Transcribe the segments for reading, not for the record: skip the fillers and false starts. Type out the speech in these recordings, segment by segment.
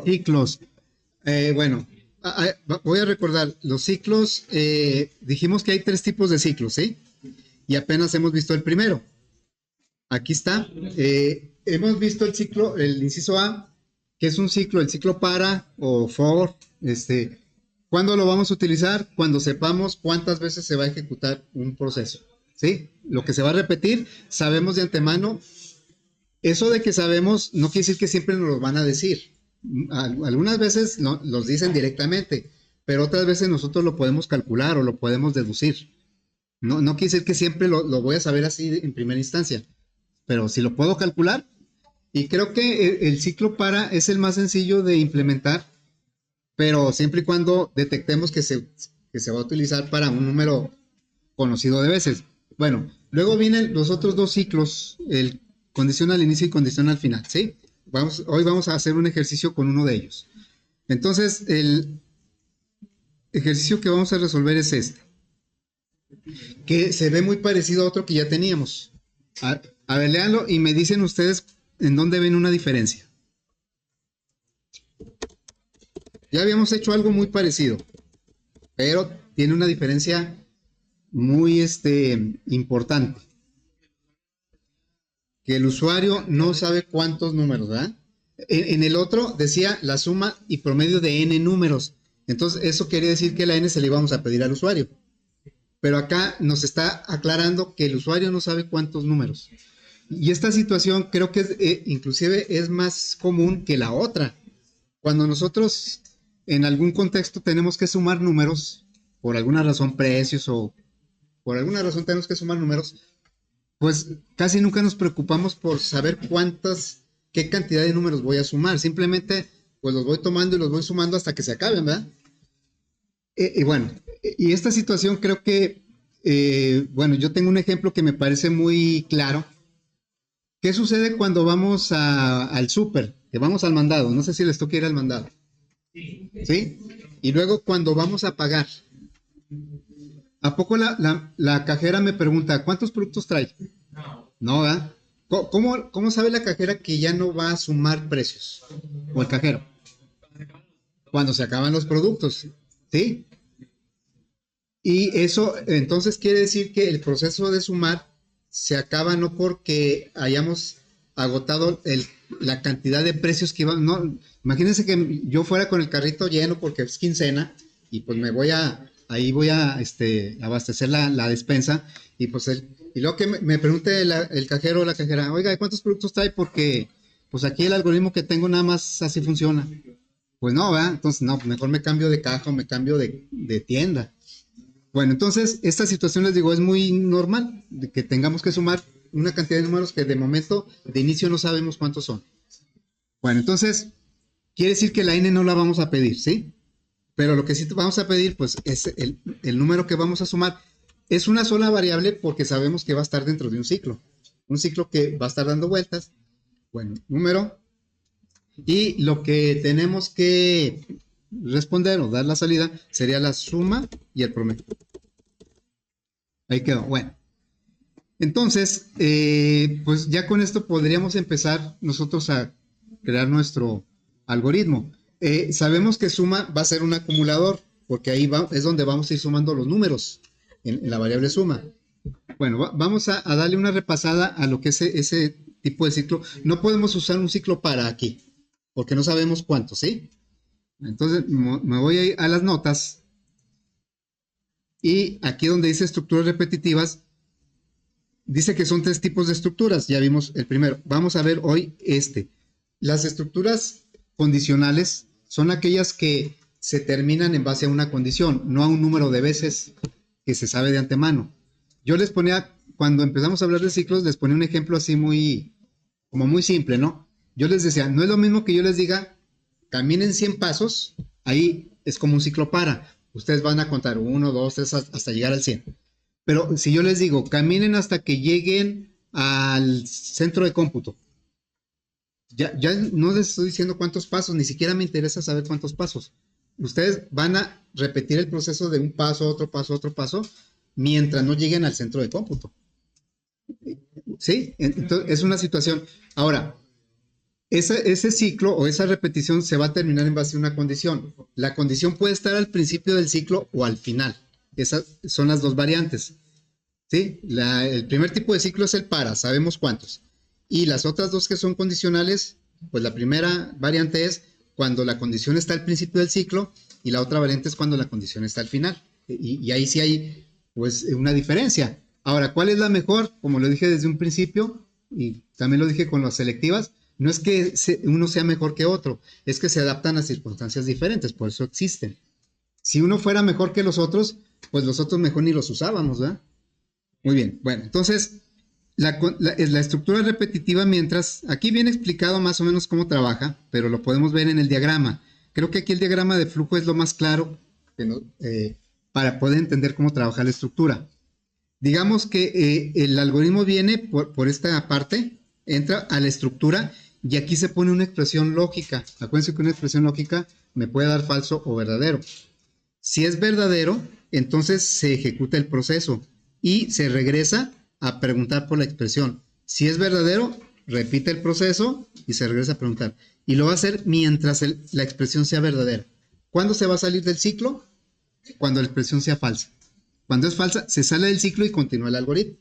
Ciclos. Bueno, voy a recordar, los ciclos, dijimos que hay tres tipos de ciclos, ¿sí? Y apenas hemos visto el primero. Aquí está. Hemos visto el ciclo, el inciso A, que es un ciclo, el ciclo para o for. ¿Cuándo lo vamos a utilizar? Cuando sepamos cuántas veces se va a ejecutar un proceso, ¿sí? Lo que se va a repetir, sabemos de antemano. Eso de que sabemos no quiere decir que siempre nos lo van a decir. Algunas veces no, los dicen directamente, pero otras veces nosotros lo podemos calcular o lo podemos deducir. No quiere decir que siempre lo voy a saber así en primera instancia, pero si lo puedo calcular, y creo que el ciclo para es el más sencillo de implementar, pero siempre y cuando detectemos que se va a utilizar para un número conocido de veces. Bueno, luego vienen los otros dos ciclos, el condición al inicio y condición al final, ¿sí? Hoy vamos a hacer un ejercicio con uno de ellos. Entonces, el ejercicio que vamos a resolver es este, que se ve muy parecido a otro que ya teníamos. A ver, léanlo y me dicen ustedes en dónde ven una diferencia. Ya habíamos hecho algo muy parecido, pero tiene una diferencia muy importante. Que el usuario no sabe cuántos números, ¿verdad? En el otro decía la suma y promedio de n números. Entonces, eso quería decir que la n se le íbamos a pedir al usuario. Pero acá nos está aclarando que el usuario no sabe cuántos números. Y esta situación creo que inclusive es más común que la otra. Cuando nosotros en algún contexto tenemos que sumar números, por alguna razón precios o por alguna razón tenemos que sumar números, pues casi nunca nos preocupamos por saber qué cantidad de números voy a sumar. Simplemente pues los voy tomando y los voy sumando hasta que se acaben, ¿verdad? Y bueno, y esta situación creo que, bueno, yo tengo un ejemplo que me parece muy claro. ¿Qué sucede cuando vamos al súper? Que vamos al mandado. No sé si les toca ir al mandado. ¿Sí? Y luego cuando vamos a pagar, ¿a poco la cajera me pregunta, ¿cuántos productos trae? No, ¿verdad? ¿Cómo sabe la cajera que ya no va a sumar precios? O el cajero. Cuando se acaban los productos. ¿Sí? Y eso entonces quiere decir que el proceso de sumar se acaba no porque hayamos agotado la cantidad de precios que iban. No, imagínense que yo fuera con el carrito lleno porque es quincena y pues ahí voy a abastecer la despensa y pues y luego que me pregunte el cajero o la cajera, oiga, ¿cuántos productos trae? Porque pues aquí el algoritmo que tengo nada más así funciona. Pues no, ¿verdad? Entonces no, mejor me cambio de caja o me cambio de tienda. Bueno, entonces esta situación les digo es muy normal de que tengamos que sumar una cantidad de números que de momento de inicio no sabemos cuántos son. Bueno, entonces quiere decir que la n no la vamos a pedir, ¿sí? Pero lo que sí vamos a pedir pues es el número que vamos a sumar. Es una sola variable porque sabemos que va a estar dentro de un ciclo que va a estar dando vueltas. Bueno, número. Y lo que tenemos que responder o dar la salida sería la suma y el promedio. Ahí quedó. Bueno, entonces, pues ya con esto podríamos empezar nosotros a crear nuestro algoritmo. Sabemos que suma va a ser un acumulador, porque ahí es donde vamos a ir sumando los números en la variable suma. Bueno, vamos a darle una repasada a lo que es ese tipo de ciclo. No podemos usar un ciclo para aquí, porque no sabemos cuánto, ¿sí? Entonces me voy a ir a las notas y aquí donde dice estructuras repetitivas, dice que son tres tipos de estructuras. Ya vimos el primero. Vamos a ver hoy Las estructuras condicionales son aquellas que se terminan en base a una condición, no a un número de veces que se sabe de antemano. Yo les ponía, cuando empezamos a hablar de ciclos, les ponía un ejemplo así como muy simple, ¿no? Yo les decía, no es lo mismo que yo les diga, caminen 100 pasos, ahí es como un ciclo para. Ustedes van a contar 1, 2, 3 hasta llegar al 100. Pero si yo les digo, caminen hasta que lleguen al centro de cómputo, ya no les estoy diciendo cuántos pasos, ni siquiera me interesa saber cuántos pasos. Ustedes van a repetir el proceso de un paso, otro paso, mientras no lleguen al centro de cómputo. ¿Sí? Entonces, es una situación. Ahora, Ese ciclo o esa repetición se va a terminar en base a una condición. La condición puede estar al principio del ciclo o al final. Esas son las dos variantes. ¿Sí? El primer tipo de ciclo es el para, sabemos cuántos. Y las otras dos que son condicionales, pues la primera variante es cuando la condición está al principio del ciclo y la otra variante es cuando la condición está al final. Y ahí sí hay pues una diferencia. Ahora, ¿cuál es la mejor? Como lo dije desde un principio y también lo dije con las selectivas, no es que uno sea mejor que otro, es que se adaptan a circunstancias diferentes, por eso existen. Si uno fuera mejor que los otros, pues los otros mejor ni los usábamos, ¿verdad? Muy bien, bueno, entonces la estructura repetitiva mientras, aquí viene explicado más o menos cómo trabaja, pero lo podemos ver en el diagrama. Creo que aquí el diagrama de flujo es lo más claro para poder entender cómo trabaja la estructura. Digamos que el algoritmo viene por esta parte, entra a la estructura y aquí se pone una expresión lógica. Acuérdense que una expresión lógica me puede dar falso o verdadero. Si es verdadero, entonces se ejecuta el proceso y se regresa a preguntar por la expresión. Si es verdadero, repite el proceso y se regresa a preguntar. Y lo va a hacer mientras la expresión sea verdadera. ¿Cuándo se va a salir del ciclo? Cuando la expresión sea falsa. Cuando es falsa, se sale del ciclo y continúa el algoritmo.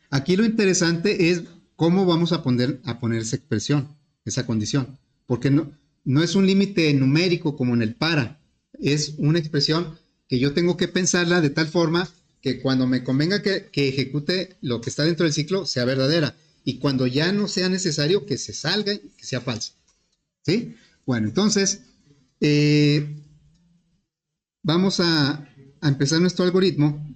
Aquí lo interesante es cómo vamos a poner esa expresión, esa condición. Porque no es un límite numérico como en el para. Es una expresión que yo tengo que pensarla de tal forma que cuando me convenga que ejecute lo que está dentro del ciclo sea verdadera. Y cuando ya no sea necesario que se salga y que sea falsa. ¿Sí? Bueno, entonces, vamos a empezar nuestro algoritmo.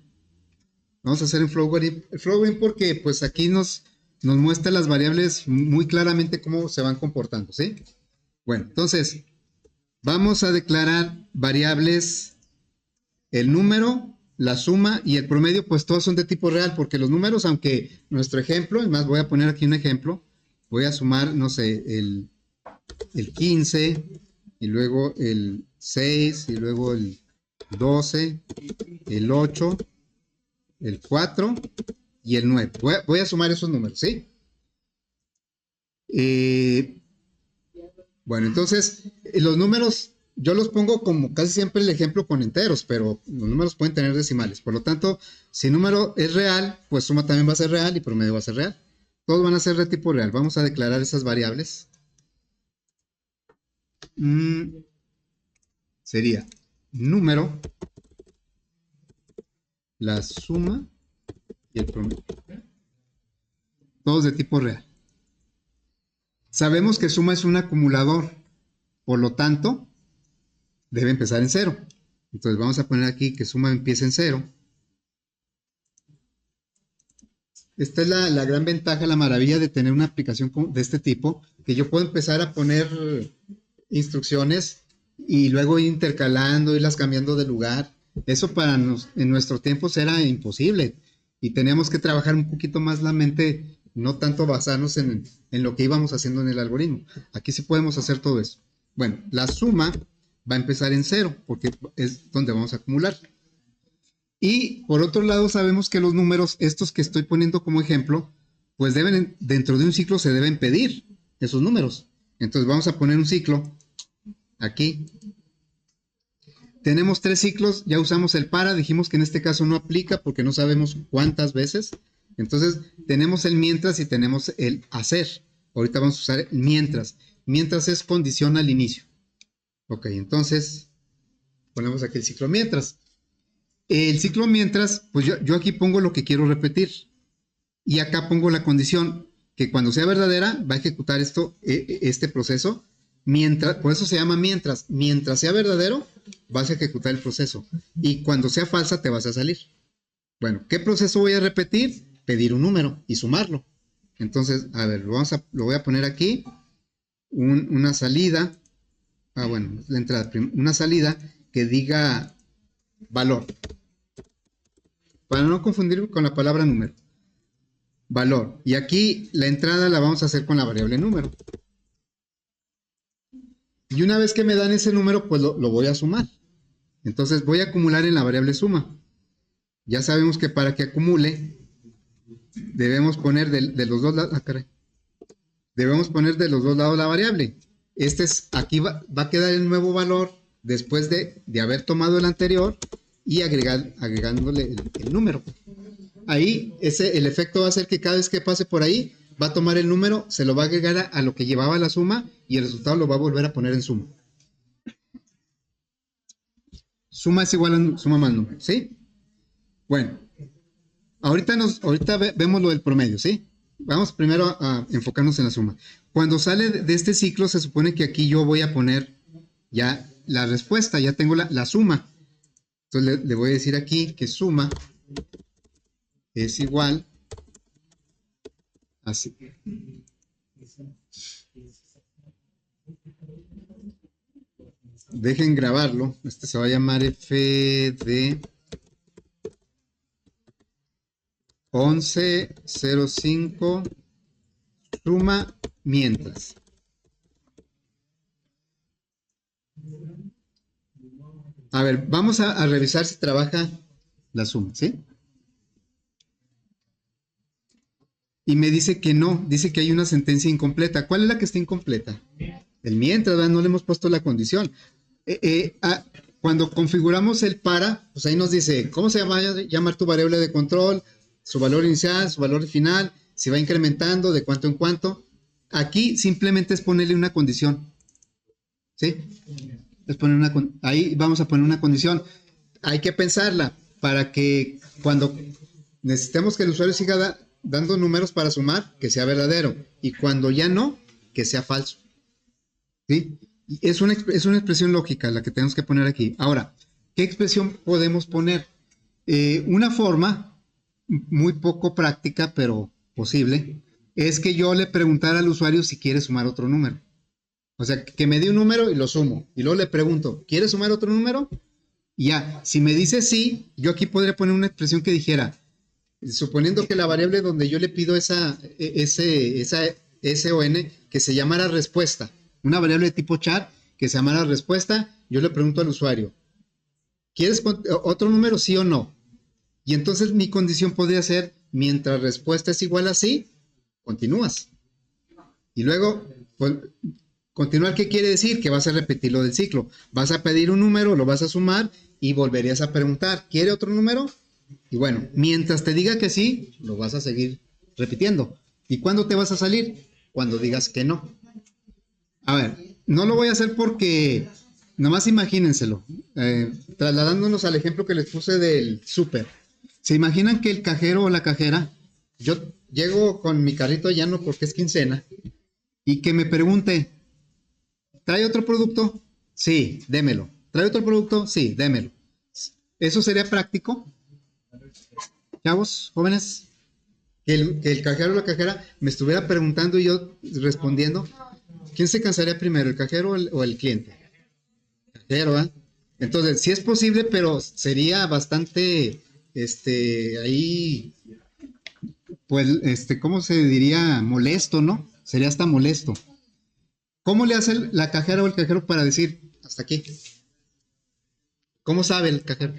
Vamos a hacer un flowGrid. El flowGrid porque pues aquí nos muestra las variables muy claramente cómo se van comportando, ¿sí? Bueno, entonces, vamos a declarar variables, el número, la suma y el promedio, pues todos son de tipo real, porque los números, aunque nuestro ejemplo, además voy a poner aquí un ejemplo, voy a sumar, no sé, el 15, y luego el 6, y luego el 12, el 8, el 4 y el 9. Voy a sumar esos números, ¿sí? Bueno, entonces, los números, yo los pongo como casi siempre el ejemplo con enteros, pero los números pueden tener decimales. Por lo tanto, si el número es real, pues suma también va a ser real y promedio va a ser real. Todos van a ser de tipo real. Vamos a declarar esas variables. Sería número, la suma y el promedio. Todos de tipo real. Sabemos que suma es un acumulador, por lo tanto, debe empezar en 0. Entonces vamos a poner aquí que suma empieza en 0. Esta es la gran ventaja, la maravilla de tener una aplicación de este tipo, que yo puedo empezar a poner instrucciones y luego ir intercalando, irlas cambiando de lugar. Eso en nuestro tiempo era imposible y teníamos que trabajar un poquito más la mente, no tanto basarnos en lo que íbamos haciendo en el algoritmo. Aquí sí podemos hacer todo eso. Bueno, la suma va a empezar en 0 porque es donde vamos a acumular. Y por otro lado sabemos que los números, estos que estoy poniendo como ejemplo, pues dentro de un ciclo se deben pedir esos números. Entonces vamos a poner un ciclo aquí. Tenemos 3 ciclos, ya usamos el para, dijimos que en este caso no aplica porque no sabemos cuántas veces. Entonces tenemos el mientras y tenemos el hacer. Ahorita vamos a usar el mientras. Mientras es condición al inicio. Ok, entonces ponemos aquí el ciclo mientras. El ciclo mientras, pues yo aquí pongo lo que quiero repetir. Y acá pongo la condición que cuando sea verdadera va a ejecutar este proceso. Mientras, por eso se llama mientras. Mientras sea verdadero, vas a ejecutar el proceso. Y cuando sea falsa, te vas a salir. Bueno, ¿qué proceso voy a repetir? Pedir un número y sumarlo. Entonces, a ver, lo voy a poner aquí. Una salida. Bueno, la entrada. Una salida que diga valor. Para no confundir con la palabra número. Valor. Y aquí la entrada la vamos a hacer con la variable número. Y una vez que me dan ese número, pues lo voy a sumar. Entonces voy a acumular en la variable suma. Ya sabemos que para que acumule, debemos poner de los dos lados. Ah, caray. debemos poner de los dos lados la variable. Aquí va a quedar el nuevo valor después de haber tomado el anterior y agregándole el número. Ahí el efecto va a ser que cada vez que pase por ahí, va a tomar el número, se lo va a agregar a lo que llevaba la suma y el resultado lo va a volver a poner en suma. Suma es igual a suma más número, ¿sí? Bueno, ahorita vemos lo del promedio, ¿sí? Vamos primero a enfocarnos en la suma. Cuando sale de este ciclo, se supone que aquí yo voy a poner ya la respuesta, ya tengo la suma. Entonces le voy a decir aquí que suma es igual a... Dejen grabarlo. Este se va a llamar f de 1105 suma mientras. A ver, vamos a revisar si trabaja la suma, ¿sí? Y me dice que no, dice que hay una sentencia incompleta. ¿Cuál es la que está incompleta? El mientras, ¿verdad? No le hemos puesto la condición. Cuando configuramos el para, pues ahí nos dice cómo se va a llamar tu variable de control, su valor inicial, su valor final, si va incrementando, de cuánto en cuánto. Aquí simplemente es ponerle una condición. ¿Sí? Es poner ahí vamos a poner una condición. Hay que pensarla para que cuando necesitemos que el usuario siga dando números para sumar, que sea verdadero. Y cuando ya no, que sea falso. ¿Sí? Es una expresión lógica la que tenemos que poner aquí. Ahora, ¿qué expresión podemos poner? Una forma muy poco práctica, pero posible, es que yo le preguntara al usuario si quiere sumar otro número. O sea, que me dé un número y lo sumo. Y luego le pregunto, ¿quieres sumar otro número? Y ya, si me dice sí, yo aquí podría poner una expresión que dijera, suponiendo que la variable donde yo le pido esa S o N, que se llamara respuesta, una variable de tipo char que se llamara respuesta, yo le pregunto al usuario, ¿quieres otro número, sí o no? Y entonces mi condición podría ser, mientras respuesta es igual a sí, continúas. Y luego, pues, continuar, ¿qué quiere decir? Que vas a repetir lo del ciclo. Vas a pedir un número, lo vas a sumar y volverías a preguntar, ¿quiere otro número? Y bueno, mientras te diga que sí, lo vas a seguir repitiendo. ¿Y cuándo te vas a salir? Cuando digas que no. A ver, no lo voy a hacer porque, nomás imagínenselo, trasladándonos al ejemplo que les puse del súper. ¿Se imaginan que el cajero o la cajera, yo llego con mi carrito llano porque es quincena, y que me pregunte, ¿trae otro producto? Sí, démelo. ¿Trae otro producto? Sí, démelo. ¿Eso sería práctico? Chavos, jóvenes, que el cajero o la cajera me estuviera preguntando y yo respondiendo. ¿Quién se cansaría primero, el cajero o el cliente? El cajero, ¿eh? Entonces, sí es posible, pero sería bastante, ahí, pues, ¿cómo se diría? Molesto, ¿no? Sería hasta molesto. ¿Cómo le hace la cajera o el cajero para decir hasta aquí? ¿Cómo sabe el cajero?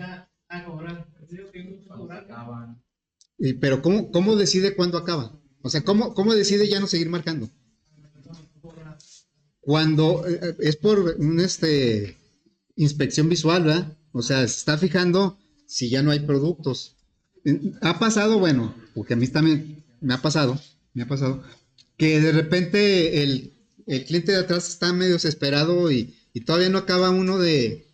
Pero ¿cómo decide cuándo acaba? O sea, ¿cómo decide ya no seguir marcando? Cuando es por un inspección visual, ¿verdad? O sea, se está fijando si ya no hay productos. Ha pasado, bueno, porque a mí también me ha pasado, que de repente el cliente de atrás está medio desesperado y todavía no acaba uno de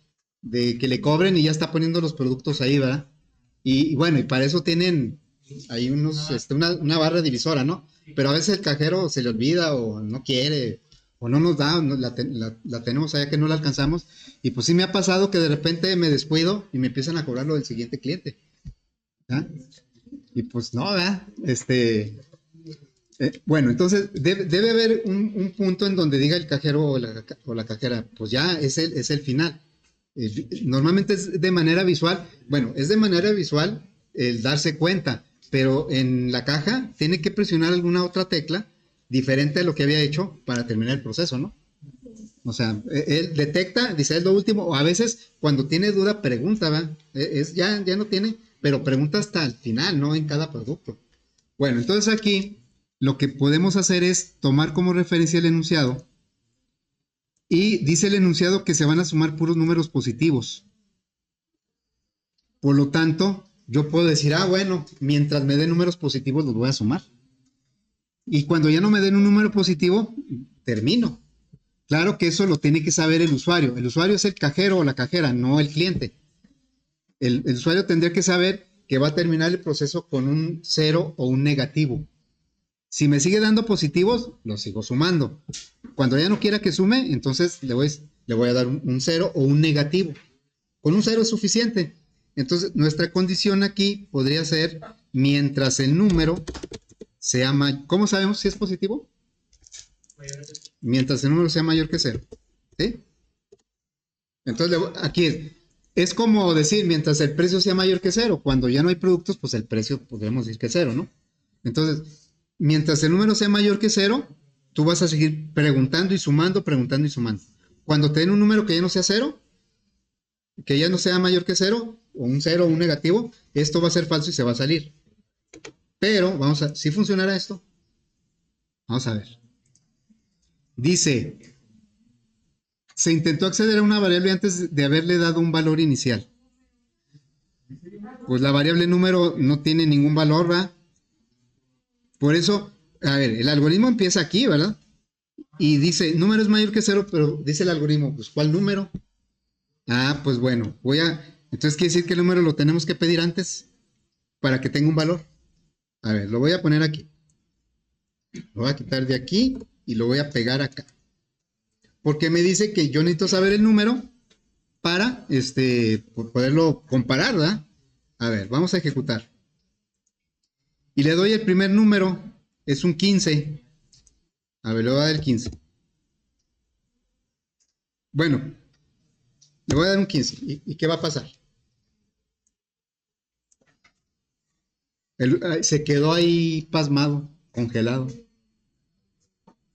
que le cobren y ya está poniendo los productos ahí, ¿verdad? Y bueno, y para eso tienen ahí una barra divisora, ¿no? Pero a veces el cajero se le olvida o no quiere o no nos da, la tenemos allá que no la alcanzamos. Y pues sí me ha pasado que de repente me descuido y me empiezan a cobrar lo del siguiente cliente. ¿Ah? Y pues no, ¿verdad? Bueno, entonces debe haber un punto en donde diga el cajero o la cajera, pues ya es el final. Normalmente es de manera visual. Bueno, es de manera visual el darse cuenta, pero en la caja tiene que presionar alguna otra tecla diferente a lo que había hecho para terminar el proceso, ¿no? O sea, él detecta, dice es lo último, o a veces cuando tiene duda pregunta, ¿va? Ya no tiene, pero pregunta hasta el final, ¿no? En cada producto. Bueno, entonces aquí lo que podemos hacer es tomar como referencia el enunciado y dice el enunciado que se van a sumar puros números positivos. Por lo tanto, yo puedo decir, bueno, mientras me den números positivos los voy a sumar. Y cuando ya no me den un número positivo, termino. Claro que eso lo tiene que saber el usuario. El usuario es el cajero o la cajera, no el cliente. El usuario tendría que saber que va a terminar el proceso con un 0 o un negativo. Si me sigue dando positivos, lo sigo sumando. Cuando ya no quiera que sume, entonces le voy a dar un 0 o un negativo. Con un 0 es suficiente. Entonces, nuestra condición aquí podría ser mientras el número sea mayor. ¿Cómo sabemos si es positivo? Mientras el número sea mayor que 0. ¿Sí? Entonces, aquí es como decir, mientras el precio sea mayor que 0. Cuando ya no hay productos, pues el precio podríamos decir que es 0, ¿no? Entonces, mientras el número sea mayor que 0, tú vas a seguir preguntando y sumando, preguntando y sumando. Cuando te den un número que ya no sea 0, que ya no sea mayor que 0, o un 0 o un negativo, esto va a ser falso y se va a salir. Pero, ¿sí funcionará esto? Vamos a ver. Dice, se intentó acceder a una variable antes de haberle dado un valor inicial. Pues la variable número no tiene ningún valor, ¿verdad? Por eso, a ver, el algoritmo empieza aquí, ¿verdad? Y dice, número es mayor que 0, pero dice el algoritmo, pues ¿cuál número? Pues bueno, entonces quiere decir que el número lo tenemos que pedir antes para que tenga un valor. A ver, lo voy a poner aquí. Lo voy a quitar de aquí y lo voy a pegar acá. Porque me dice que yo necesito saber el número para poderlo comparar, ¿verdad? A ver, vamos a ejecutar. Y le doy el primer número, es un 15. A ver, le voy a dar el 15. Bueno, le voy a dar un 15. ¿Y qué va a pasar? Se quedó ahí pasmado, congelado.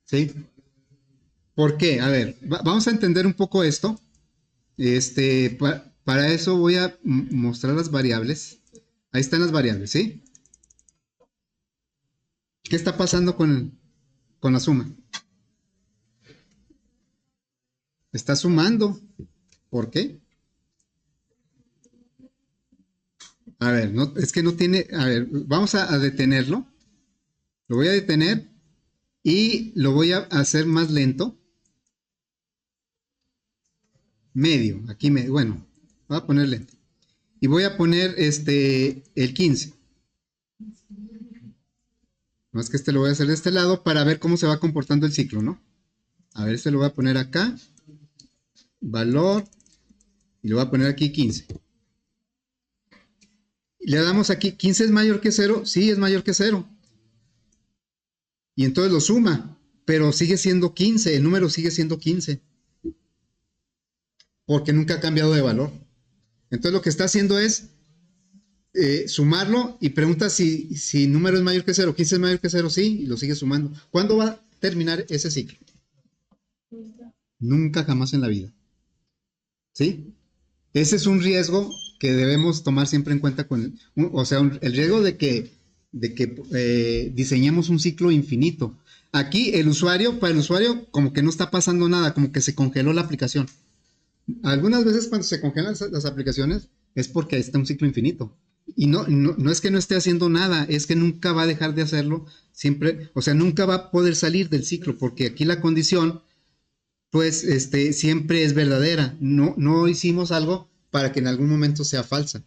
¿Sí? ¿Por qué? A ver, vamos a entender un poco esto. Para eso voy a mostrar las variables. Ahí están las variables, ¿sí? ¿Qué está pasando con la suma? Está sumando. ¿Por qué? A ver, es que no tiene. A ver, vamos a detenerlo. Lo voy a detener y lo voy a hacer más lento. Medio, aquí medio. Bueno, voy a poner lento. Y voy a poner el 15. No es que lo voy a hacer de este lado para ver cómo se va comportando el ciclo, ¿no? A ver, lo voy a poner acá. Valor. Y lo voy a poner aquí 15. Y le damos aquí, 15 es mayor que 0. Sí, es mayor que 0. Y entonces lo suma. Pero sigue siendo 15. El número sigue siendo 15. Porque nunca ha cambiado de valor. Entonces lo que está haciendo es sumarlo y pregunta si número es mayor que 0. 15 es mayor que 0, sí, y lo sigue sumando. ¿Cuándo va a terminar ese ciclo? Nunca, jamás en la vida. ¿Sí? Ese es un riesgo que debemos tomar siempre en cuenta el riesgo de que diseñemos un ciclo infinito. Aquí para el usuario como que no está pasando nada, como que se congeló la aplicación. Algunas veces cuando se congelan las aplicaciones es porque ahí está un ciclo infinito. Y no es que no esté haciendo nada, es que nunca va a dejar de hacerlo siempre, o sea, nunca va a poder salir del ciclo, porque aquí la condición, pues, siempre es verdadera. No hicimos algo para que en algún momento sea falsa.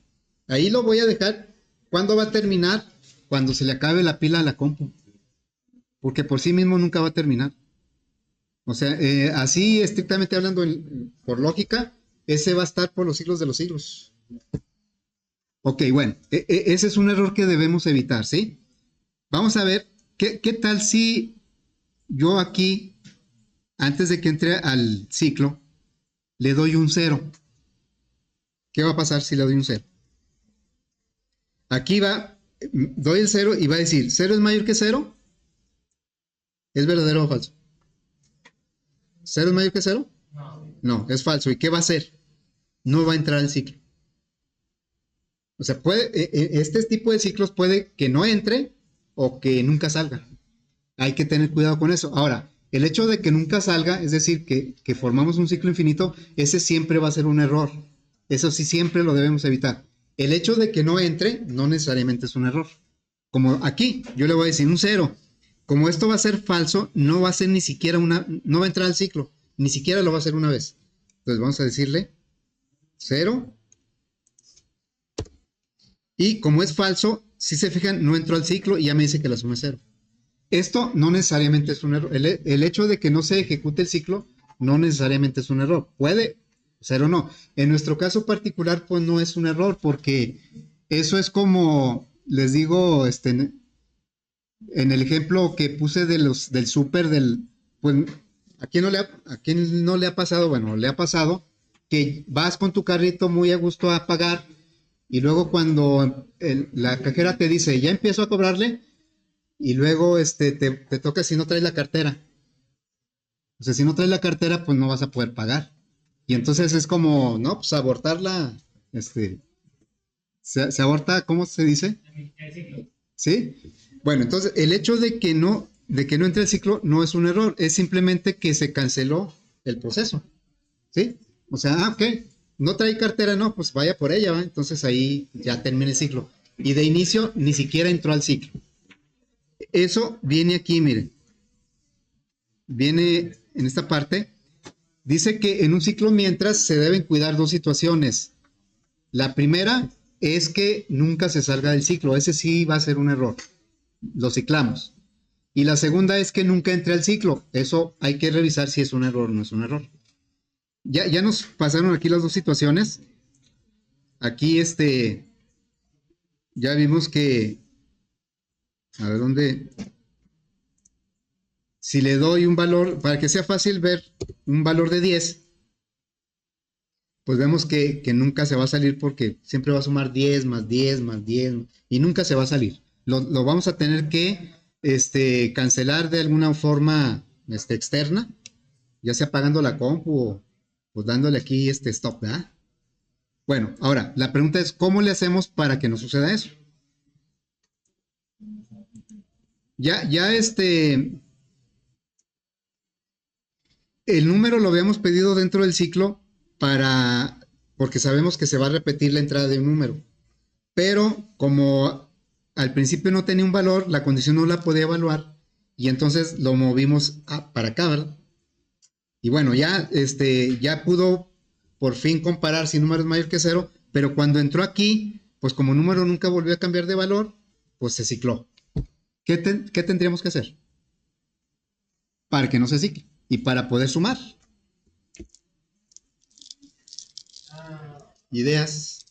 Ahí lo voy a dejar. ¿Cuándo va a terminar? Cuando se le acabe la pila a la compu. Porque por sí mismo nunca va a terminar. O sea, así estrictamente hablando, por lógica, ese va a estar por los siglos de los siglos. Ok, bueno, ese es un error que debemos evitar, ¿sí? Vamos a ver, ¿qué tal si yo aquí, antes de que entre al ciclo, le doy un 0? ¿Qué va a pasar si le doy un 0? Aquí doy el 0 y va a decir, ¿0 es mayor que 0? ¿Es verdadero o falso? ¿0 es mayor que 0? No, es falso. ¿Y qué va a hacer? No va a entrar al ciclo. O sea, este tipo de ciclos puede que no entre o que nunca salga. Hay que tener cuidado con eso. Ahora, el hecho de que nunca salga, es decir, que formamos un ciclo infinito, ese siempre va a ser un error. Eso sí, siempre lo debemos evitar. El hecho de que no entre, no necesariamente es un error. Como aquí, yo le voy a decir un cero. Como esto va a ser falso, no va a ser ni siquiera no va a entrar al ciclo, ni siquiera lo va a hacer una vez. Entonces vamos a decirle 0. Y como es falso, si se fijan, no entró al ciclo y ya me dice que la suma es 0. Esto no necesariamente es un error. El hecho de que no se ejecute el ciclo no necesariamente es un error. Puede ser o no. En nuestro caso particular, pues no es un error porque eso es como, les digo, en el ejemplo que puse del súper, pues, ¿a quién no le ha pasado? Bueno, le ha pasado que vas con tu carrito muy a gusto a pagar y luego cuando la cajera te dice, ya empiezo a cobrarle, y luego te toca si no traes la cartera. O sea, si no traes la cartera, pues no vas a poder pagar. Y entonces es como, no, pues abortarla, se aborta, ¿cómo se dice? El ciclo. ¿Sí? Bueno, entonces el hecho de que no entre el ciclo no es un error, es simplemente que se canceló el proceso. ¿Sí? O sea, ok, no trae cartera, no, pues vaya por ella, ¿va? Entonces ahí ya termina el ciclo. Y de inicio ni siquiera entró al ciclo. Eso viene aquí, miren. Viene en esta parte. Dice que en un ciclo mientras se deben cuidar dos situaciones. La primera es que nunca se salga del ciclo. Ese sí va a ser un error. Lo ciclamos. Y la segunda es que nunca entre al ciclo. Eso hay que revisar si es un error o no es un error. Ya nos pasaron aquí las dos situaciones. Aquí ya vimos que, a ver dónde, si le doy un valor, para que sea fácil ver un valor de 10, pues vemos que nunca se va a salir porque siempre va a sumar 10 más 10 más 10 y nunca se va a salir. Lo vamos a tener que cancelar de alguna forma externa, ya sea apagando la compu o dándole aquí stop, ¿verdad? Bueno, ahora, la pregunta es, ¿cómo le hacemos para que no suceda eso? Ya el número lo habíamos pedido dentro del ciclo porque sabemos que se va a repetir la entrada de un número. Pero como al principio no tenía un valor, la condición no la podía evaluar y entonces lo movimos para acá, ¿verdad? Y bueno, ya pudo por fin comparar si número es mayor que 0, pero cuando entró aquí, pues como número nunca volvió a cambiar de valor, pues se cicló. ¿Qué tendríamos que hacer? Para que no se cicle y para poder sumar. Ah, Ideas.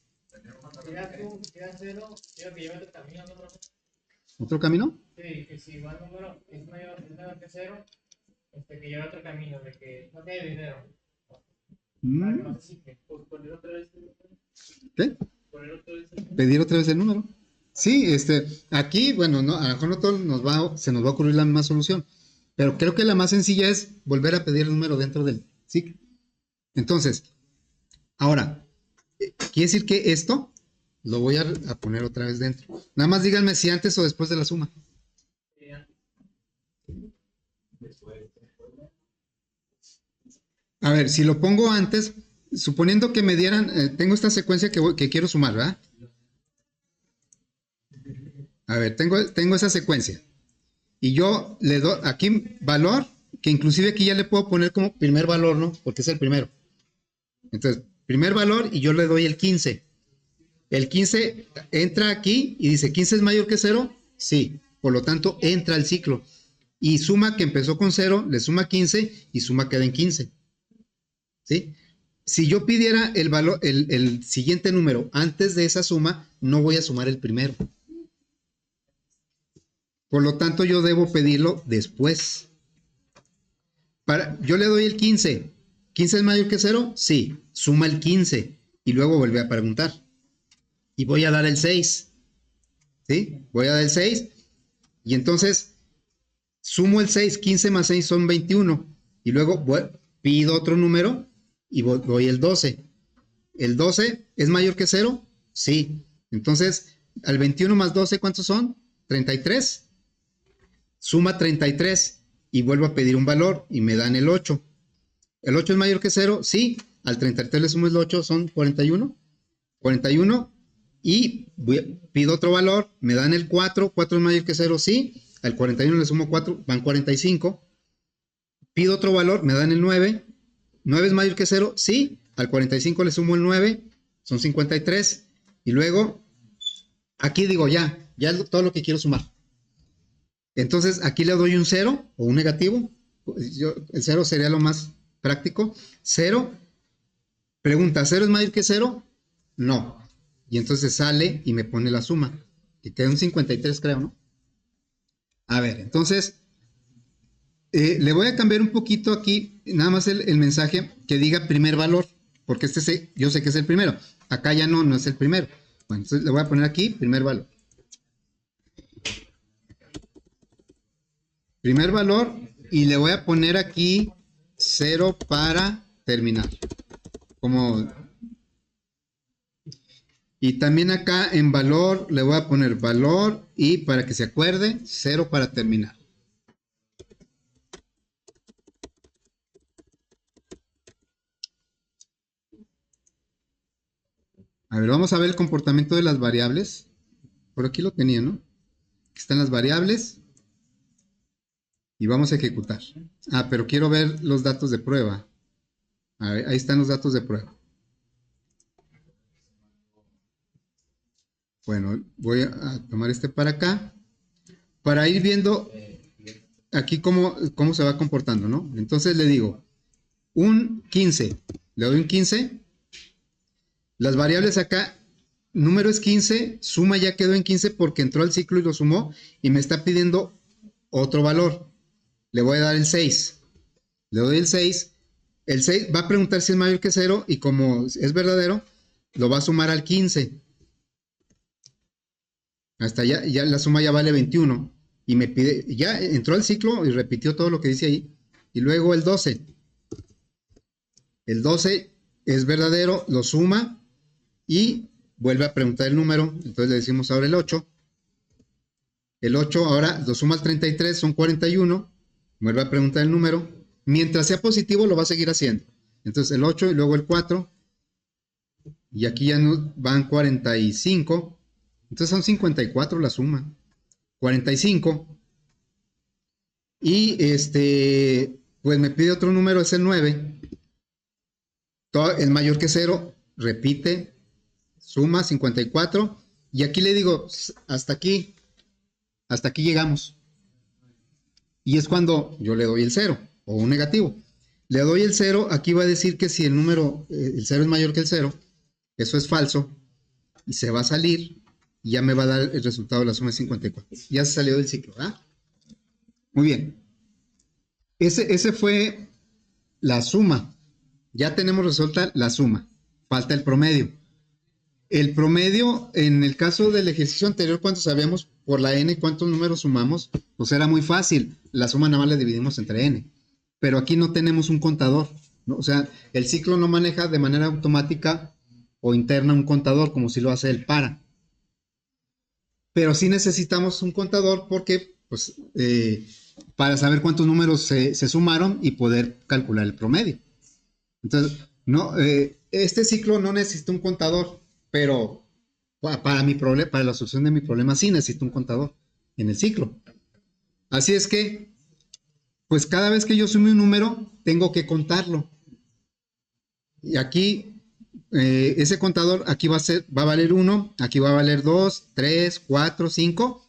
tira cero, quiero que lleve otro camino, ¿no? ¿Otro camino? Sí, que si va el número es mayor que cero, que lleve otro camino, de que no quede dinero. Para que no se cicle. Pues poner otra vez. ¿Qué? Poner otra vez. Pedir otra vez el número. Sí, aquí, bueno, no, a lo mejor no todos se nos va a ocurrir la misma solución, pero creo que la más sencilla es volver a pedir el número dentro del ciclo. Entonces, ahora, quiere decir que esto lo voy a poner otra vez dentro. Nada más díganme si antes o después de la suma. A ver, si lo pongo antes, suponiendo que me dieran, tengo esta secuencia que quiero sumar, ¿verdad? A ver, tengo esa secuencia. Y yo le doy aquí valor, que inclusive aquí ya le puedo poner como primer valor, ¿no? Porque es el primero. Entonces, primer valor y yo le doy el 15. El 15 entra aquí y dice, ¿15 es mayor que 0? Sí. Por lo tanto, entra al ciclo. Y suma que empezó con 0, le suma 15 y suma queda en 15. ¿Sí? Si yo pidiera el valor, el siguiente número antes de esa suma, no voy a sumar el primero. Por lo tanto, yo debo pedirlo después. Yo le doy el 15. ¿15 es mayor que 0? Sí. Suma el 15 y luego vuelve a preguntar. Y voy a dar el 6. ¿Sí? Voy a dar el 6 y entonces sumo el 6. 15 más 6 son 21. Y luego pido otro número y doy el 12. ¿El 12 es mayor que 0? Sí. Entonces, al 21 más 12, ¿cuántos son? 33. suma 33 y vuelvo a pedir un valor y me dan el 8. ¿El 8 es mayor que 0? Sí. Al 33 le sumo el 8, son 41. 41 y pido otro valor, me dan el 4. 4 es mayor que 0, sí. Al 41 le sumo 4, van 45. Pido otro valor, me dan el 9. 9 es mayor que 0, sí. Al 45 le sumo el 9, son 53. Y luego, aquí digo ya es todo lo que quiero sumar. Entonces, aquí le doy un 0 o un negativo. El 0 sería lo más práctico. 0. Pregunta, ¿0 es mayor que 0? No. Y entonces sale y me pone la suma. Que queda un 53, creo, ¿no? A ver, entonces, le voy a cambiar un poquito aquí, nada más el mensaje que diga primer valor. Porque yo sé que es el primero. Acá ya no es el primero. Bueno, entonces le voy a poner aquí primer valor. Primer valor y le voy a poner aquí 0 para terminar. Y también acá en valor le voy a poner valor y para que se acuerde 0 para terminar. A ver, vamos a ver el comportamiento de las variables. Por aquí lo tenía, ¿no? Aquí están las variables. Y vamos a ejecutar. Pero quiero ver los datos de prueba. A ver, ahí están los datos de prueba. Bueno, voy a tomar este para acá. Para ir viendo aquí cómo se va comportando, ¿no? Entonces le digo, un 15. Le doy un 15. Las variables acá, número es 15, suma ya quedó en 15 porque entró al ciclo y lo sumó y me está pidiendo otro valor. Le voy a dar el 6. Le doy el 6. El 6 va a preguntar si es mayor que 0 y como es verdadero, lo va a sumar al 15. Hasta ya la suma ya vale 21. Y me pide, ya entró al ciclo y repitió todo lo que dice ahí. Y luego el 12. El 12 es verdadero, lo suma y vuelve a preguntar el número. Entonces le decimos ahora el 8. El 8 ahora lo suma al 33, son 41. Vuelve a preguntar el número. Mientras sea positivo lo va a seguir haciendo. Entonces el 8 y luego el 4. Y aquí ya nos van 45. Entonces son 54 la suma. 45. Y pues me pide otro número, es el 9. Es mayor que 0. Repite. Suma 54. Y aquí le digo, hasta aquí. Hasta aquí llegamos. Y es cuando yo le doy el 0 o un negativo. Le doy el 0, aquí va a decir que si el número, el 0 es mayor que el 0, eso es falso. Y se va a salir y ya me va a dar el resultado de la suma de 54. Ya se salió del ciclo, ¿verdad? Muy bien. Ese fue la suma. Ya tenemos resuelta la suma. Falta el promedio. El promedio, en el caso del ejercicio anterior, cuando sabíamos por la n cuántos números sumamos, pues era muy fácil. La suma nada más la dividimos entre n. Pero aquí no tenemos un contador, ¿no? O sea, el ciclo no maneja de manera automática o interna un contador, como si lo hace el para. Pero sí necesitamos un contador porque, pues, para saber cuántos números se sumaron y poder calcular el promedio. Entonces, no, este ciclo no necesita un contador, pero para la solución de mi problema sí necesito un contador en el ciclo. Así es que, pues cada vez que yo sume un número, tengo que contarlo. Y aquí, ese contador, aquí va a valer 1, aquí va a valer 2, 3, 4, 5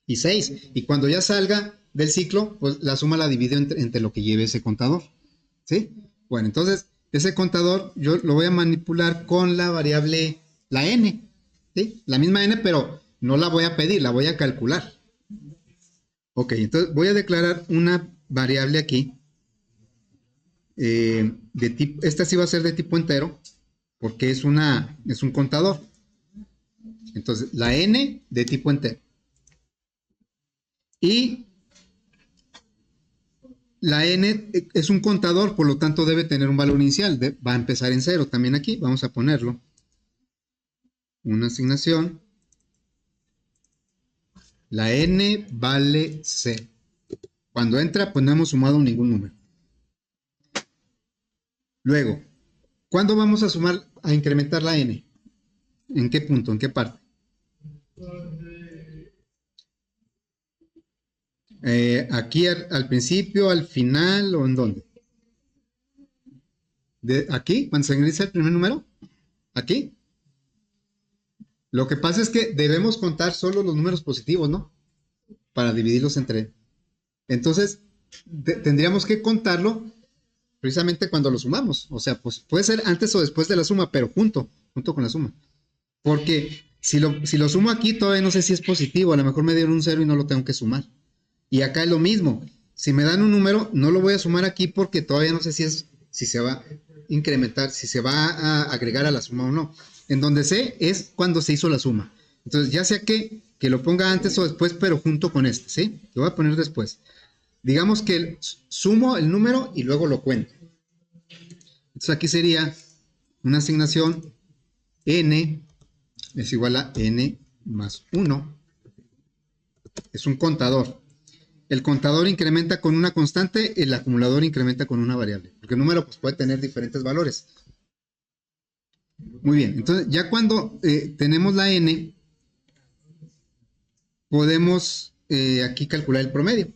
y 6. Y cuando ya salga del ciclo, pues la suma la divido entre lo que lleve ese contador. ¿Sí? Bueno, entonces, ese contador yo lo voy a manipular con la variable, la n. ¿Sí? La misma n, pero no la voy a pedir, la voy a calcular. Ok, entonces voy a declarar una variable aquí. Esta sí va a ser de tipo entero, porque es un contador. Entonces, la n de tipo entero. Y la n es un contador, por lo tanto debe tener un valor inicial. Va a empezar en 0 también aquí. Vamos a ponerlo. Una asignación. La n vale 0. Cuando entra, pues no hemos sumado ningún número. Luego, ¿cuándo vamos a sumar, a incrementar la n? ¿En qué punto? ¿En qué parte? ¿Aquí al principio, al final o en dónde? ¿Aquí? ¿Cuando se ingresa el primer número? ¿Aquí? Lo que pasa es que debemos contar solo los números positivos, ¿no? Para dividirlos entre... Entonces, tendríamos que contarlo precisamente cuando lo sumamos. O sea, pues puede ser antes o después de la suma, pero junto con la suma. Porque si lo sumo aquí, todavía no sé si es positivo. A lo mejor me dieron un 0 y no lo tengo que sumar. Y acá es lo mismo. Si me dan un número, no lo voy a sumar aquí porque todavía no sé si se va a incrementar, si se va a agregar a la suma o no. En donde sé es cuando se hizo la suma. Entonces, ya sea que lo ponga antes o después, pero junto con este, ¿sí? Lo voy a poner después. Digamos que sumo el número y luego lo cuento. Entonces, aquí sería una asignación n es igual a n más 1. Es un contador. El contador incrementa con una constante, el acumulador incrementa con una variable. Porque el número pues, puede tener diferentes valores. Muy bien, entonces ya cuando tenemos la n, podemos aquí calcular el promedio.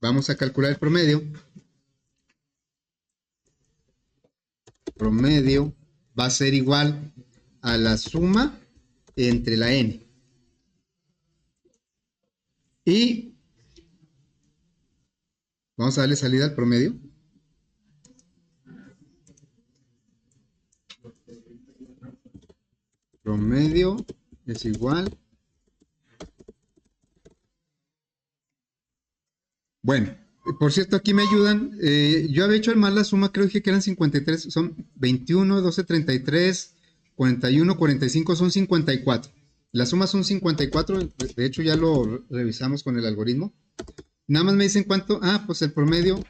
Vamos a calcular el promedio. Promedio va a ser igual a la suma entre la n. Y vamos a darle salida al promedio. Promedio es igual. Bueno, por cierto, aquí me ayudan. Yo había hecho mal la suma, creo que eran 53. Son 21, 12, 33, 41, 45, son 54. Las sumas son 54. De hecho, ya lo revisamos con el algoritmo. Nada más me dicen cuánto. Ah, pues el promedio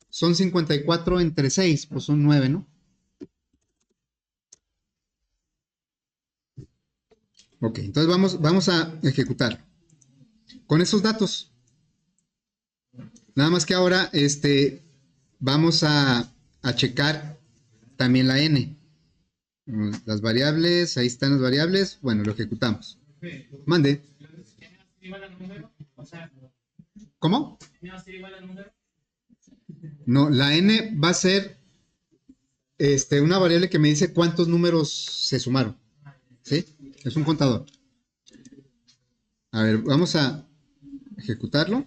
son 54 entre 6, pues son 9, ¿no? Ok, entonces vamos a ejecutar con esos datos. Nada más que ahora vamos a checar también la n. Las variables, ahí están las variables. Bueno, lo ejecutamos. Mande. ¿Cómo? No, la n va a ser una variable que me dice cuántos números se sumaron. ¿Sí? Es un contador. A ver, vamos a ejecutarlo.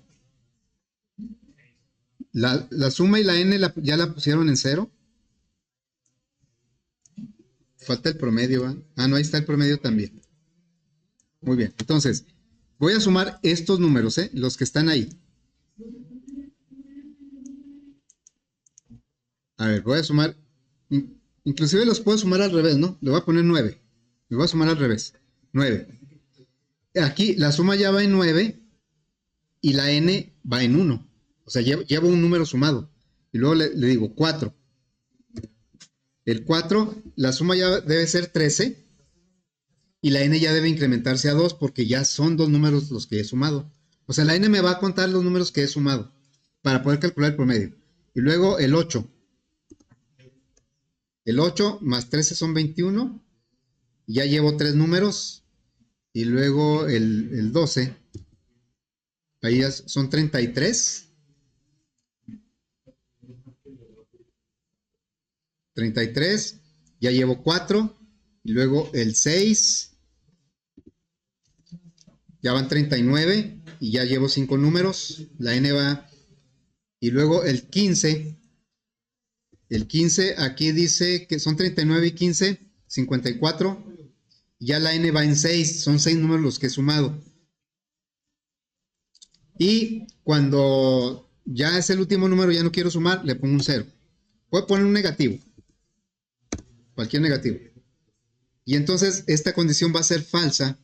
La suma y la n ya la pusieron en 0. Falta el promedio, ¿eh? Ah, no, ahí está el promedio también. Muy bien, entonces, voy a sumar estos números, los que están ahí. A ver, voy a sumar, inclusive los puedo sumar al revés, ¿no? Le voy a poner 9. Le voy a sumar al revés, 9. Aquí la suma ya va en 9 y la n va en 1. O sea, llevo un número sumado. Y luego le digo 4. El 4, la suma ya debe ser 13. Y la n ya debe incrementarse a 2 porque ya son dos números los que he sumado. O sea, la n me va a contar los números que he sumado para poder calcular el promedio. Y luego el 8. El 8 más 13 son 21. Ya llevo 3 números. Y luego el 12. Ahí ya son 33. 33, ya llevo 4, y luego el 6, ya van 39, y ya llevo 5 números, la n va, y luego el 15 aquí dice que son 39 y 15, 54, ya la n va en 6, son 6 números los que he sumado. Y cuando ya es el último número, ya no quiero sumar, le pongo un 0. Puedo poner un negativo. Cualquier negativo. Y entonces esta condición va a ser falsa.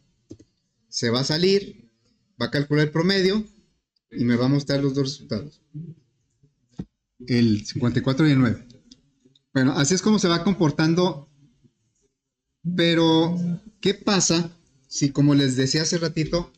Se va a salir, va a calcular el promedio y me va a mostrar los dos resultados. El 54 y el 9. Bueno, así es como se va comportando. Pero, ¿qué pasa si, como les decía hace ratito,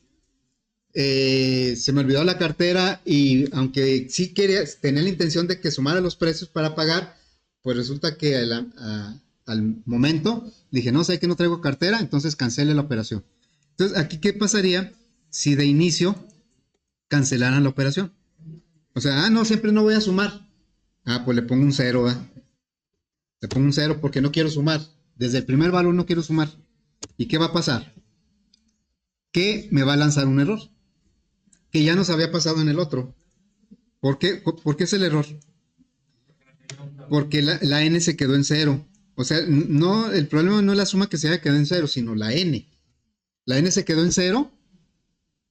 se me olvidó la cartera y aunque sí tenía la intención de que sumara los precios para pagar, pues resulta que al momento dije, no sé que no traigo cartera, entonces cancele la operación. Entonces, aquí, ¿qué pasaría si de inicio cancelaran la operación? O sea, no, siempre no voy a sumar. Pues le pongo un 0, le pongo un 0 porque no quiero sumar. Desde el primer valor no quiero sumar. ¿Y qué va a pasar? Que me va a lanzar un error que ya nos había pasado en el otro. ¿Por qué es el error? Porque la n se quedó en 0. O sea, no, el problema no es la suma que se haya quedado en 0, sino la n. La n se quedó en 0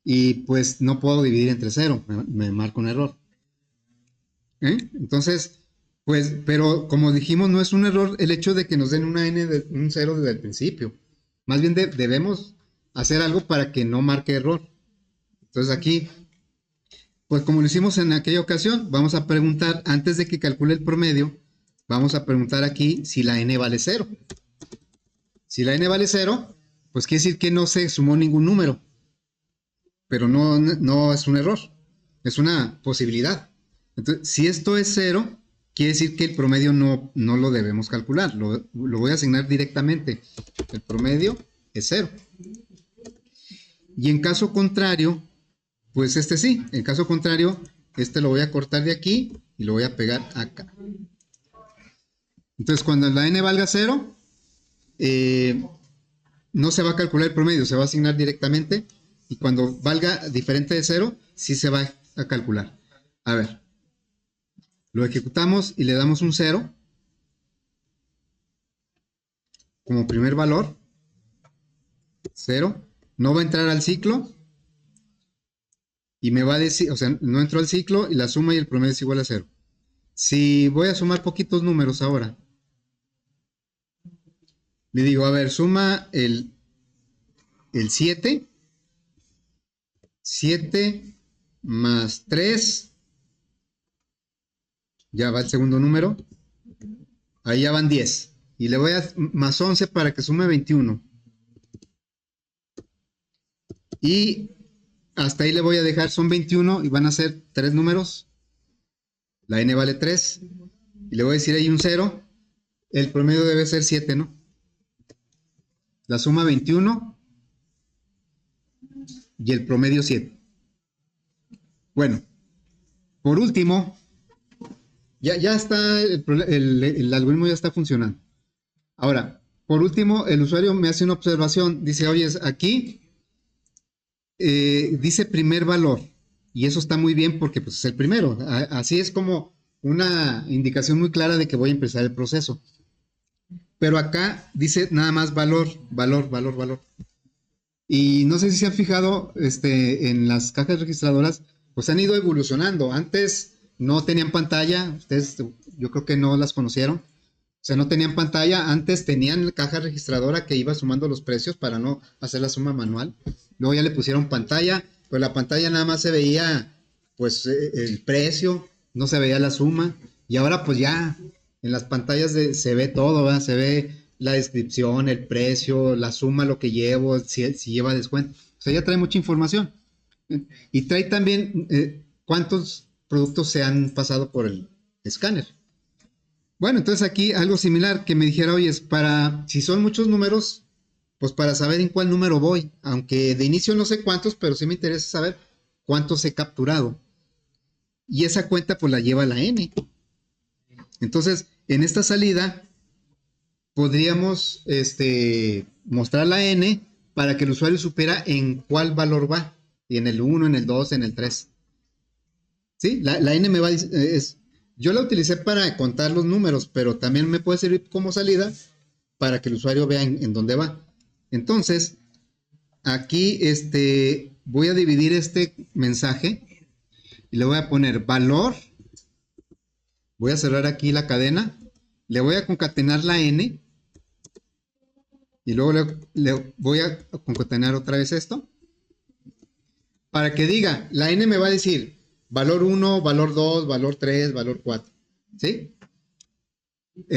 y pues no puedo dividir entre 0. Me marca un error. Entonces, pues, pero como dijimos, no es un error el hecho de que nos den una n de un 0 desde el principio. Más bien debemos hacer algo para que no marque error. Entonces aquí, pues como lo hicimos en aquella ocasión, vamos a preguntar, antes de que calcule el promedio, vamos a preguntar aquí si la n vale 0. Si la n vale 0, pues quiere decir que no se sumó ningún número. Pero no es un error, es una posibilidad. Entonces, si esto es 0, quiere decir que el promedio no lo debemos calcular, lo voy a asignar directamente. El promedio es 0. Y en caso contrario, pues este sí, en caso contrario, este lo voy a cortar de aquí y lo voy a pegar acá. Entonces, cuando la n valga 0, no se va a calcular el promedio, se va a asignar directamente. Y cuando valga diferente de 0, sí se va a calcular. A ver, lo ejecutamos y le damos un 0 como primer valor. 0. No va a entrar al ciclo. Y me va a decir, o sea, no entró al ciclo y la suma y el promedio es igual a 0. Si voy a sumar poquitos números ahora, le digo, a ver, suma el 7. 7 más 3. Ya va el segundo número. Ahí ya van 10. Y le voy a más 11 para que sume 21. Y hasta ahí le voy a dejar, son 21 y van a ser 3 números. La n vale 3. Y le voy a decir ahí un 0. El promedio debe ser 7, ¿no? La suma 21 y el promedio 7. Bueno, por último, ya está, el algoritmo ya está funcionando. Ahora, por último, el usuario me hace una observación. Dice, oye, aquí dice primer valor. Y eso está muy bien porque pues, es el primero. Así es como una indicación muy clara de que voy a empezar el proceso. Pero acá dice nada más valor. Y no sé si se han fijado en las cajas registradoras, pues han ido evolucionando. Antes no tenían pantalla, ustedes yo creo que no las conocieron. O sea, no tenían pantalla, antes tenían caja registradora que iba sumando los precios para no hacer la suma manual. Luego ya le pusieron pantalla, pues la pantalla nada más se veía pues el precio, no se veía la suma. Y ahora pues ya en las pantallas se ve todo, ¿verdad? Se ve la descripción, el precio, la suma, lo que llevo, si lleva descuento. O sea, ya trae mucha información. Y trae también cuántos productos se han pasado por el escáner. Bueno, entonces aquí algo similar que me dijera, oye, si son muchos números, pues para saber en cuál número voy, aunque de inicio no sé cuántos, pero sí me interesa saber cuántos he capturado. Y esa cuenta pues la lleva la n. Entonces, en esta salida podríamos mostrar la n para que el usuario supiera en cuál valor va, y en el 1, en el 2, en el 3. ¿Sí? La n me va a yo la utilicé para contar los números, pero también me puede servir como salida para que el usuario vea en dónde va. Entonces, aquí voy a dividir este mensaje y le voy a poner valor. Voy a cerrar aquí la cadena. Le voy a concatenar la n. Y luego le voy a concatenar otra vez esto. Para que diga, la n me va a decir valor 1, valor 2, valor 3, valor 4. ¿Sí?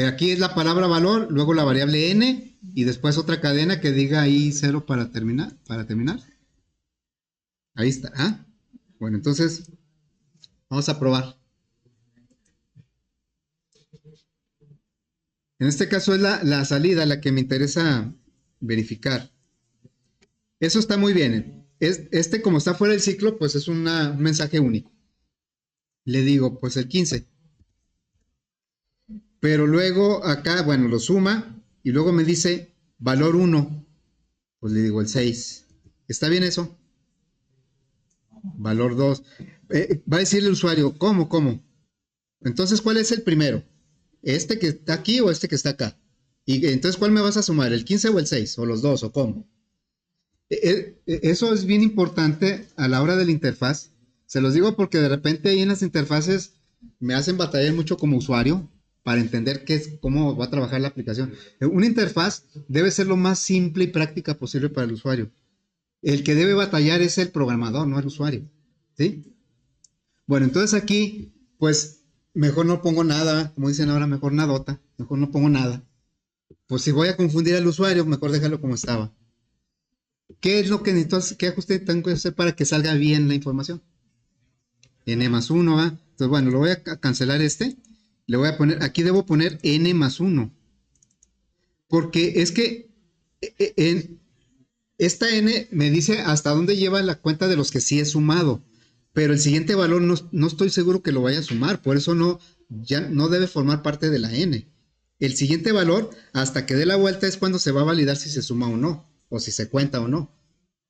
Aquí es la palabra valor, luego la variable n y después otra cadena que diga ahí 0 para terminar. Ahí está. ¿Ah? Bueno, entonces vamos a probar. En este caso es la salida la que me interesa verificar. Eso está muy bien. Este, como está fuera del ciclo, pues es un mensaje único. Le digo, pues el 15. Pero luego acá, bueno, lo suma y luego me dice valor 1. Pues le digo el 6. ¿Está bien eso? Valor 2. Va a decir el usuario, ¿cómo? Entonces, ¿cuál es el primero? ¿Este que está aquí o este que está acá? Y entonces, ¿cuál me vas a sumar? ¿El 15 o el 6? ¿O los dos? ¿O cómo? Eso es bien importante a la hora de la interfaz. Se los digo porque de repente ahí en las interfaces me hacen batallar mucho como usuario para entender cómo va a trabajar la aplicación. Una interfaz debe ser lo más simple y práctica posible para el usuario. El que debe batallar es el programador, no el usuario. ¿Sí? Bueno, entonces aquí, pues, mejor no pongo nada, como dicen ahora, mejor nadota, mejor no pongo nada. Pues si voy a confundir al usuario, mejor déjalo como estaba. ¿Qué es lo que necesito, qué ajuste tengo que hacer para que salga bien la información? N más 1, ¿va? Entonces, bueno, lo voy a cancelar este. Le voy a poner, aquí debo poner N más 1. Porque es que en esta N me dice hasta dónde lleva la cuenta de los que sí he sumado. Pero el siguiente valor no estoy seguro que lo vaya a sumar. Por eso ya no debe formar parte de la N. El siguiente valor, hasta que dé la vuelta, es cuando se va a validar si se suma o no. O si se cuenta o no.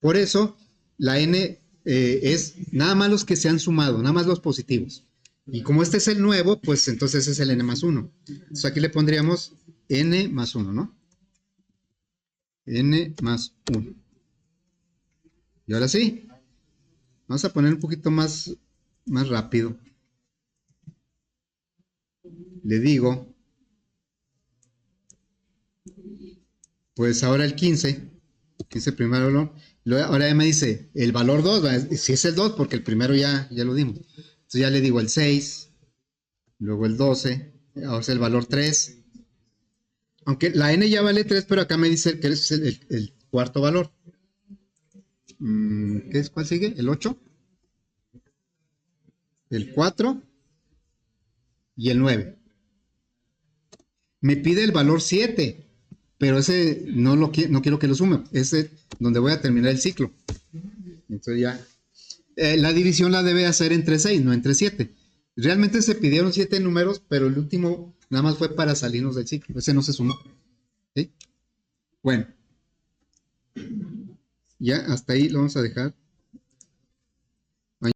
Por eso, la N es nada más los que se han sumado, nada más los positivos. Y como este es el nuevo, pues entonces es el N más 1. Entonces aquí le pondríamos N más 1, ¿no? N más 1. Y ahora sí, vamos a poner un poquito más rápido. Le digo, pues ahora el 15 primer valor. Ahora ya me dice el valor 2, si es el 2, porque el primero ya lo dimos. Entonces ya le digo el 6, luego el 12, ahora es el valor 3. Aunque la N ya vale 3, pero acá me dice que es el cuarto valor. ¿Cuál sigue? ¿El 8? El 4 y el 9. Me pide el valor 7, pero ese no quiero que lo sume. Ese donde voy a terminar el ciclo. Entonces ya. La división la debe hacer entre 6, no entre 7. Realmente se pidieron 7 números, pero el último nada más fue para salirnos del ciclo. Ese no se sumó. ¿Sí? Bueno. Ya hasta ahí lo vamos a dejar.